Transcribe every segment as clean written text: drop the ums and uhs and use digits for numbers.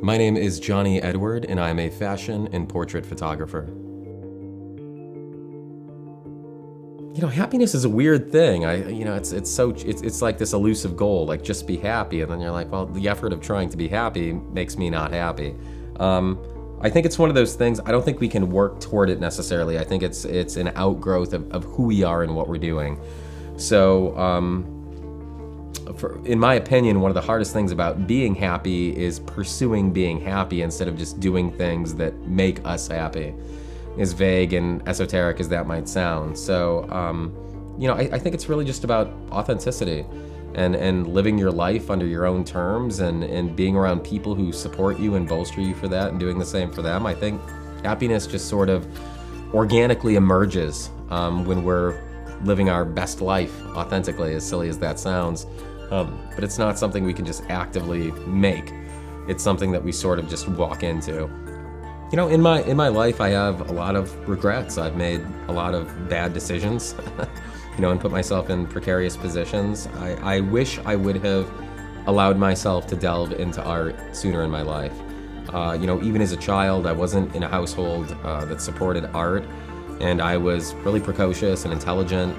My name is Jonny Edward, and I'm a fashion and portrait photographer. Happiness is a weird thing. It's like this elusive goal, like just be happy, and then you're like, well, the effort of trying to be happy makes me not happy. I think it's one of those things. I don't think we can work toward it necessarily. I think it's an outgrowth of who we are and what we're doing. So, in my opinion, one of the hardest things about being happy is pursuing being happy instead of just doing things that make us happy. As vague and esoteric as that might sound. So, I think it's really just about authenticity and living your life under your own terms and being around people who support you and bolster you for that and doing the same for them. I think happiness just sort of organically emerges when we're living our best life authentically, as silly as that sounds. But it's not something we can just actively make. It's something that we sort of just walk into. In my life, I have a lot of regrets. I've made a lot of bad decisions, and put myself in precarious positions. I wish I would have allowed myself to delve into art sooner in my life. Even as a child, I wasn't in a household that supported art, and I was really precocious and intelligent,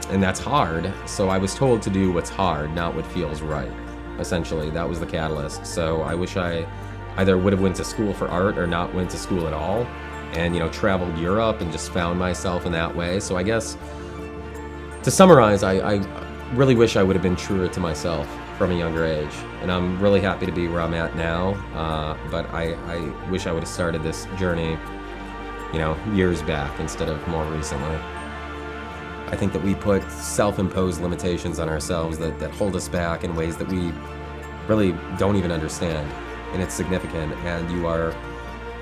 and that's hard. So I was told to do what's hard, not what feels right. Essentially, that was the catalyst. So I wish I either would have went to school for art or not went to school at all, and traveled Europe and just found myself in that way. So I guess to summarize, I really wish I would have been truer to myself from a younger age, and I'm really happy to be where I'm at now. But I wish I would have started this journey, years back instead of more recently. I think that we put self-imposed limitations on ourselves that hold us back in ways that we really don't even understand. And it's significant, and you are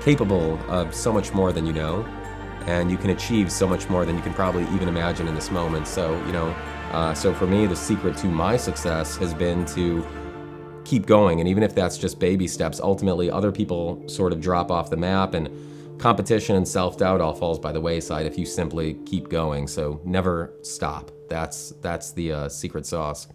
capable of so much more than you know, and you can achieve so much more than you can probably even imagine in this moment. So, so for me, the secret to my success has been to keep going, and even if that's just baby steps, ultimately other people sort of drop off the map, and competition and self-doubt all falls by the wayside if you simply keep going. So never stop. That's the secret sauce.